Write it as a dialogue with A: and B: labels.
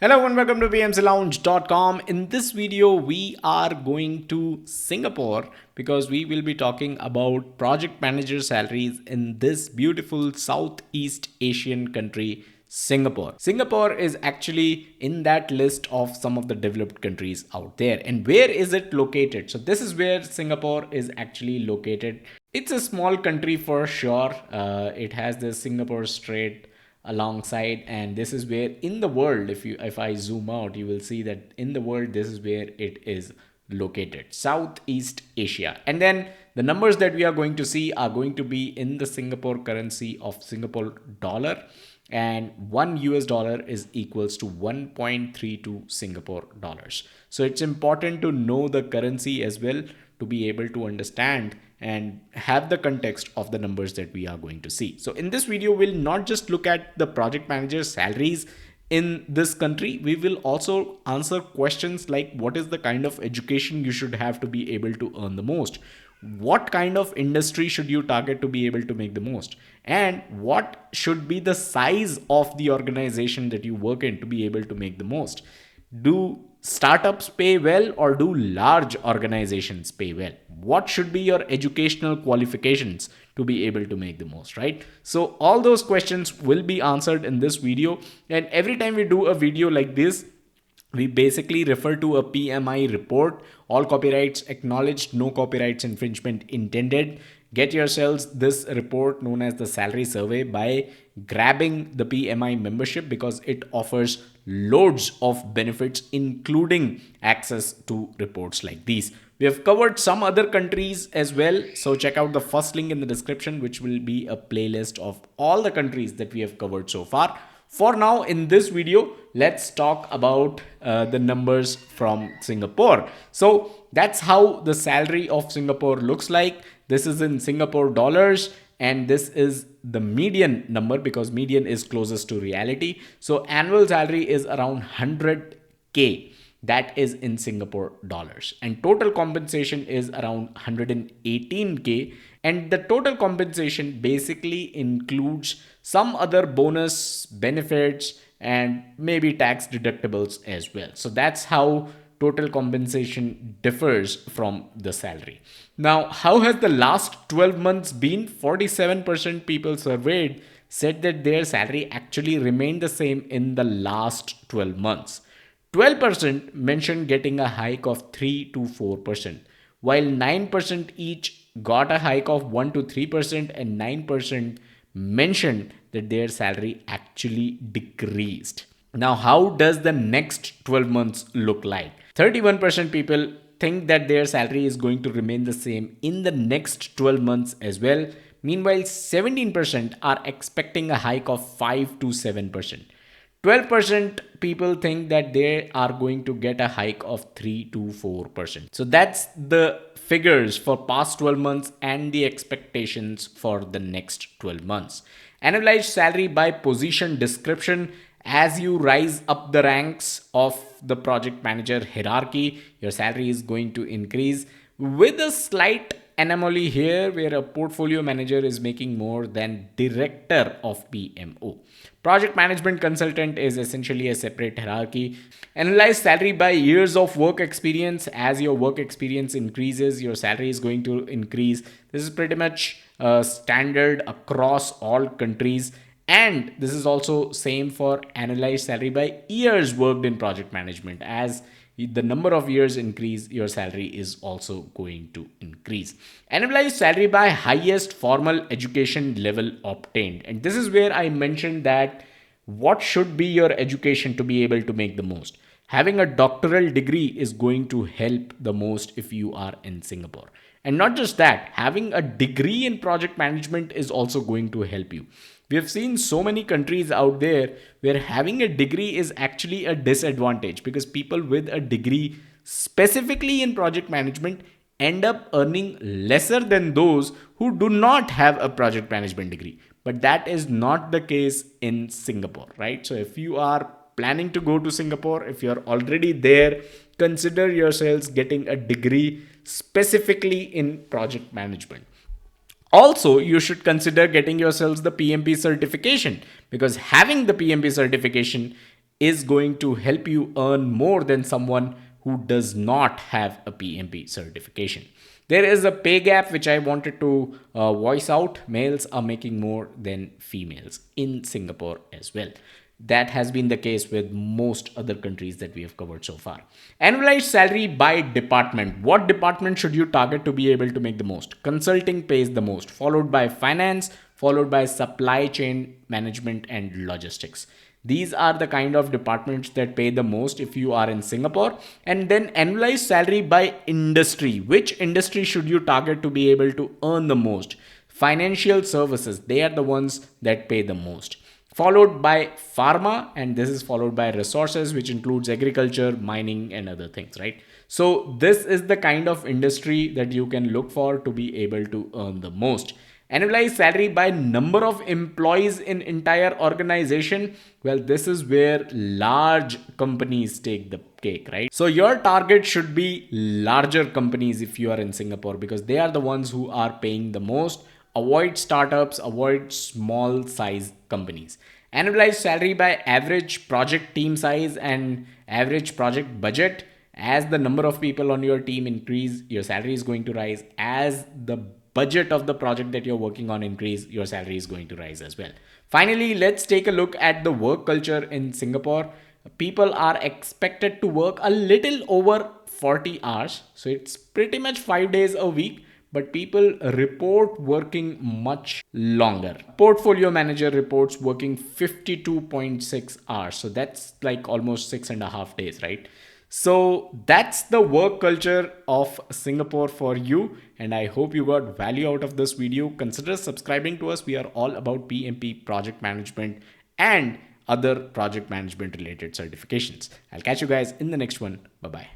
A: Hello and welcome to PMCLounge.com. In this video, we are going to Singapore because we will be talking about project manager salaries in this beautiful Southeast Asian country, Singapore. Singapore is actually in that list of some of the developed countries out there. And where is it located? So this is where Singapore is actually located. It's a small country for sure. It has the Singapore Strait alongside, and this is where in the world, if I zoom out, you will see that in the world this is where it is located, Southeast Asia. And then the numbers that we are going to see are going to be in the Singapore currency of Singapore dollar, and $1 is equals to 1.32 Singapore dollars. So it's important to know the currency as well to be able to understand and have the context of the numbers that we are going to see. So in this video, we'll not just look at the project manager salaries in this country, we will also answer questions like what is the kind of education you should have to be able to earn the most, what kind of industry should you target to be able to make the most, and what should be the size of the organization that you work in to be able to make the most. Do startups pay well or do large organizations pay well? What should be your educational qualifications to be able to make the most, right? So all those questions will be answered in this video. And every time we do a video like this, we basically refer to a PMI report, all copyrights acknowledged, no copyrights infringement intended. Get yourselves this report known as the salary survey by grabbing the PMI membership because it offers loads of benefits, including access to reports like these. We have covered some other countries as well, so check out the first link in the description, which will be a playlist of all the countries that we have covered so far. For now, in this video, let's talk about the numbers from Singapore. So that's how the salary of Singapore looks like. This is in Singapore dollars, and this is the median number because median is closest to reality. So annual salary is around 100K. That is in Singapore dollars, and total compensation is around 118K. And the total compensation basically includes some other bonus benefits and maybe tax deductibles as well. So that's how total compensation differs from the salary. Now, how has the last 12 months been? 47% people surveyed said that their salary actually remained the same in the last 12 months. 12% mentioned getting a hike of 3 to 4%, while 9% each got a hike of 1 to 3%, and 9% mentioned that their salary actually decreased. Now, how does the next 12 months look like? 31% people think that their salary is going to remain the same in the next 12 months as well. Meanwhile, 17% are expecting a hike of 5 to 7%. 12% people think that they are going to get a hike of 3 to 4%. So that's the figures for past 12 months and the expectations for the next 12 months. Annualized salary by position description. As you rise up the ranks of the project manager hierarchy, your salary is going to increase, with a slight anomaly here where a portfolio manager is making more than director of PMO. Project management consultant is essentially a separate hierarchy. Analyze salary by years of work experience. As your work experience increases, your salary is going to increase. This is pretty much standard across all countries. And this is also same for analyzed salary by years worked in project management. As the number of years increase, your salary is also going to increase. Analyze salary by highest formal education level obtained. And this is where I mentioned that what should be your education to be able to make the most. Having a doctoral degree is going to help the most if you are in Singapore. And not just that, having a degree in project management is also going to help you. We have seen so many countries out there where having a degree is actually a disadvantage because people with a degree specifically in project management end up earning lesser than those who do not have a project management degree. But that is not the case in Singapore, right? So if you are planning to go to Singapore, if you're already there, consider yourselves getting a degree specifically in project management. Also, you should consider getting yourselves the PMP certification because having the PMP certification is going to help you earn more than someone who does not have a PMP certification. There is a pay gap which I wanted to voice out. Males are making more than females in Singapore as well. That has been the case with most other countries that we have covered so far. Annualized salary by department. What department should you target to be able to make the most? Consulting pays the most, followed by finance, followed by supply chain management and logistics. These are the kind of departments that pay the most if you are in Singapore. And then annualized salary by industry. Which industry should you target to be able to earn the most? Financial services, they are the ones that pay the most, followed by pharma, and this is followed by resources, which includes agriculture, mining, and other things, right? So this is the kind of industry that you can look for to be able to earn the most. Annualized salary by number of employees in entire organization. Well, this is where large companies take the cake, right? So your target should be larger companies if you are in Singapore, because they are the ones who are paying the most. Avoid startups, avoid small size companies. Annualized salary by average project team size and average project budget. As the number of people on your team increase, your salary is going to rise. As the budget of the project that you're working on increase, your salary is going to rise as well. Finally, let's take a look at the work culture in Singapore. People are expected to work a little over 40 hours. So it's pretty much 5 days a week, but people report working much longer. Portfolio manager reports working 52.6 hours. So that's like almost 6.5 days, right? So that's the work culture of Singapore for you. And I hope you got value out of this video. Consider subscribing to us. We are all about PMP, project management, and other project management related certifications. I'll catch you guys in the next one. Bye bye.